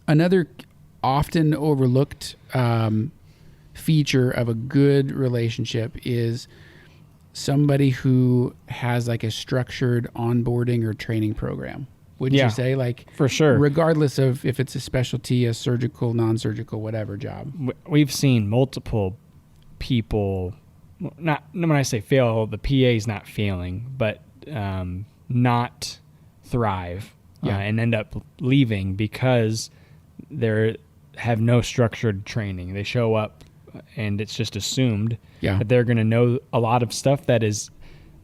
Another often overlooked feature of a good relationship is somebody who has like a structured onboarding or training program. Would you say, like, for sure, regardless of if it's a specialty, a surgical, non-surgical, whatever job? We've seen multiple people, not when I say fail, the PA is not failing, but not thrive and end up leaving because they have no structured training. They show up and it's just assumed that they're going to know a lot of stuff that is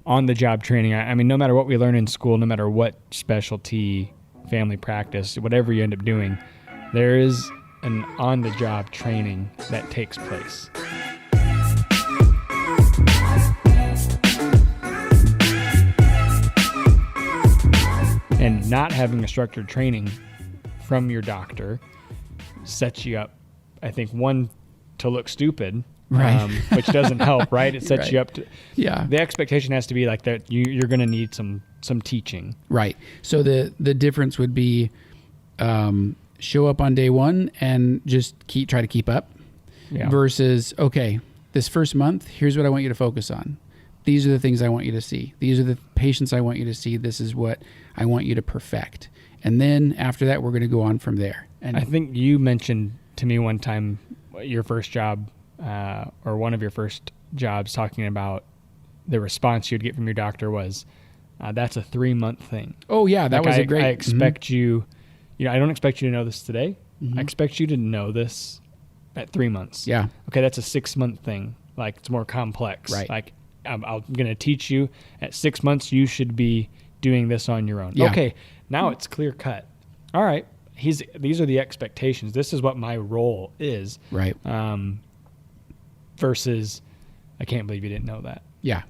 on the job training. I mean, no matter what we learn in school, no matter what specialty, family practice, whatever you end up doing, there is an on the job training that takes place. And not having a structured training from your doctor sets you up, I think, one, to look stupid, right? Which doesn't help, right? It sets you up to, the expectation has to be like that you're going to need some teaching. Right. So the difference would be show up on day one and just try to keep up versus, okay, this first month, here's what I want you to focus on. These are the things I want you to see. These are the patients I want you to see. This is what I want you to perfect. And then after that, we're going to go on from there. And I think you mentioned to me one time your first job or one of your first jobs, talking about the response you'd get from your doctor was, that's a 3-month thing. Oh, yeah. That was a great... I expect you, I don't expect you to know this today. I expect you to know this at 3 months. Yeah. Okay, that's a 6-month thing. Like, it's more complex. Right. Like, I'm going to teach you at 6 months, you should be doing this on your own. Yeah. Okay, now it's clear cut. All right, these are the expectations. This is what my role is. Right. Versus, I can't believe you didn't know that. Yeah.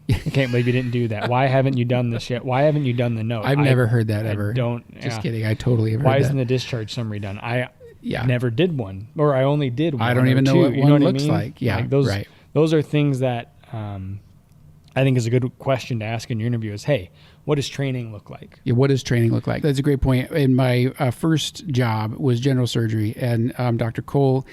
I can't believe you didn't do that. Why haven't you done this yet? Why haven't you done the note? I've never heard that ever. Just kidding. I totally have heard Why that. isn't the discharge summary done? I never did one, or I only did one. I don't even know what one looks like. Yeah, like those are things that I think is a good question to ask in your interview is, hey, what does training look like? Yeah, what does training look like? That's a great point. In my first job was general surgery, and Dr. Cole,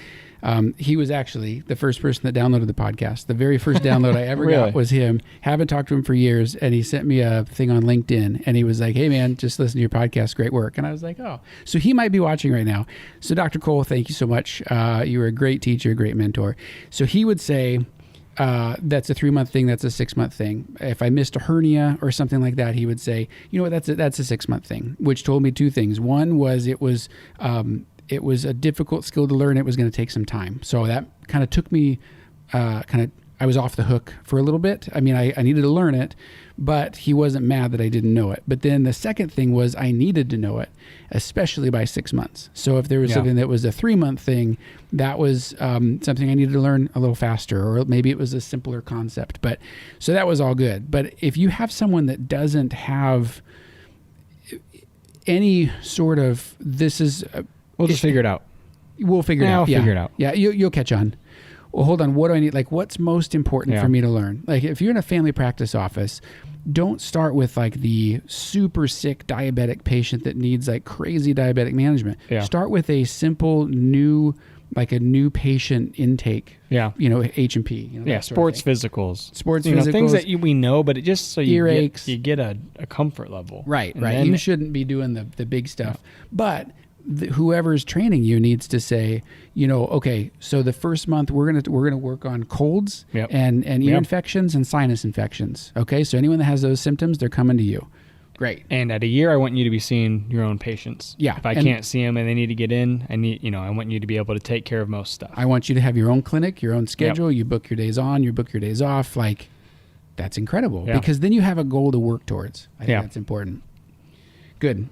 he was actually the first person that downloaded the podcast. The very first download I ever got was him. Haven't talked to him for years, and he sent me a thing on LinkedIn, and he was like, hey, man, just listen to your podcast. Great work. And I was like, oh. So he might be watching right now. So Dr. Cole, thank you so much. You were a great teacher, a great mentor. So he would say, that's a 3-month thing. That's a 6-month thing. If I missed a hernia or something like that, he would say, you know what, that's a 6-month thing, which told me 2 things. One was it was a difficult skill to learn. It was going to take some time. So that kind of took me, I was off the hook for a little bit. I mean, I needed to learn it, but he wasn't mad that I didn't know it. But then the second thing was I needed to know it, especially by 6 months. So if there was something that was a 3-month thing, that was something I needed to learn a little faster, or maybe it was a simpler concept. But so that was all good. But if you have someone that doesn't have any sort of, we'll just figure it out. We'll figure it out. I'll figure it out. Yeah, you'll catch on. Well, hold on. What do I need? Like, what's most important for me to learn? Like, if you're in a family practice office, don't start with like the super sick diabetic patient that needs like crazy diabetic management. Yeah. Start with a simple new patient intake. Yeah. H&P. Sports physicals. Physicals. Things that we know, but it just so you get a comfort level. Right. You shouldn't be doing the big stuff. But whoever's training you needs to say, okay, so the first month we're gonna work on colds and ear infections and sinus infections. Okay, so anyone that has those symptoms, they're coming to you. Great. And at a year, I want you to be seeing your own patients. Yeah. If I can't see them and they need to get in, I want you to be able to take care of most stuff. I want you to have your own clinic, your own schedule. You book your days on, you book your days off. Like, that's incredible because then you have a goal to work towards. I think that's important. Good.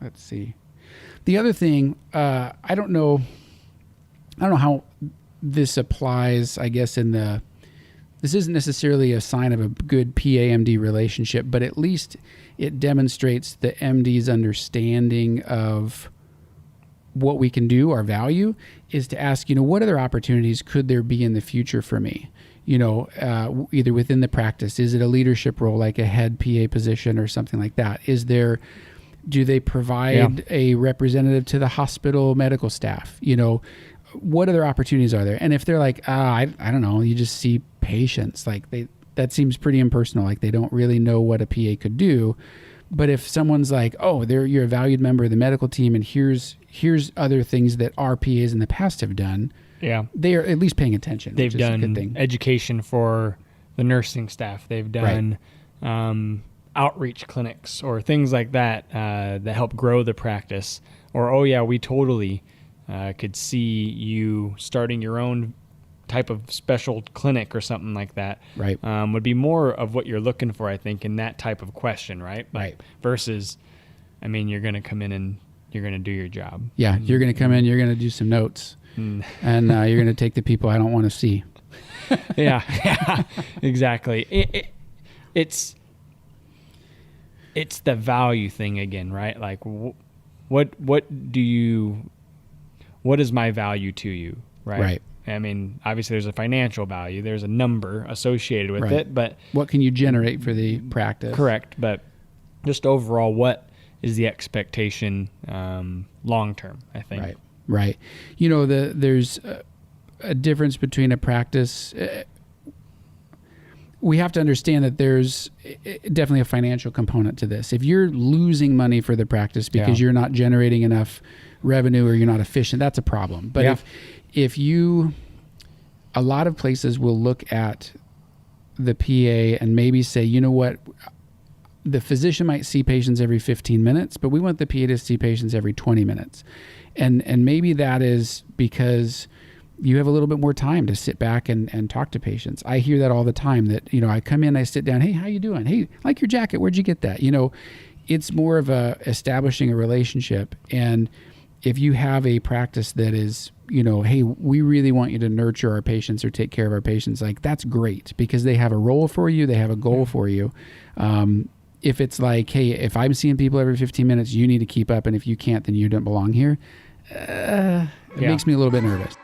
Let's see. The other thing, I don't know how this applies, I guess, this isn't necessarily a sign of a good PA-MD relationship, but at least it demonstrates the MD's understanding of what we can do, our value, is to ask, what other opportunities could there be in the future for me? Either within the practice. Is it a leadership role, like a head PA position or something like that? Is there Do they provide a representative to the hospital medical staff? You know, what other opportunities are there? And if they're like, I don't know, you just see patients, like that seems pretty impersonal. Like they don't really know what a PA could do. But if someone's like, oh, you're a valued member of the medical team, and here's other things that our PAs in the past have done, they are at least paying attention. They've done education for the nursing staff. They've done outreach clinics or things like that that help grow the practice. Or, oh yeah, we totally could see you starting your own type of special clinic or something like that. Right. Would be more of what you're looking for, I think, in that type of question, right? Right. Versus, I mean, you're going to come in and you're going to do your job. Yeah, you're going to come in, you're going to do some notes, and you're going to take the people I don't want to see. Yeah, exactly. It's the value thing again, right? Like, what is my value to you, right? Right. I mean, obviously there's a financial value, there's a number associated with it, but what can you generate for the practice? Correct. But just overall, what is the expectation long term, I think. Right. You know, there's a difference between a practice. We have to understand that there's definitely a financial component to this. If you're losing money for the practice because you're not generating enough revenue or you're not efficient, that's a problem. But if you, a lot of places will look at the PA and maybe say, you know what, the physician might see patients every 15 minutes, but we want the PA to see patients every 20 minutes. And maybe that is because you have a little bit more time to sit back and talk to patients. I hear that all the time, that, you know, I come in, I sit down, hey, how you doing? Hey, like your jacket, where'd you get that? You know, it's more of establishing a relationship. And if you have a practice that is, you know, hey, we really want you to nurture our patients or take care of our patients, like that's great because they have a role for you, they have a goal for you. If it's like, hey, if I'm seeing people every 15 minutes, you need to keep up, and if you can't, then you don't belong here. It makes me a little bit nervous.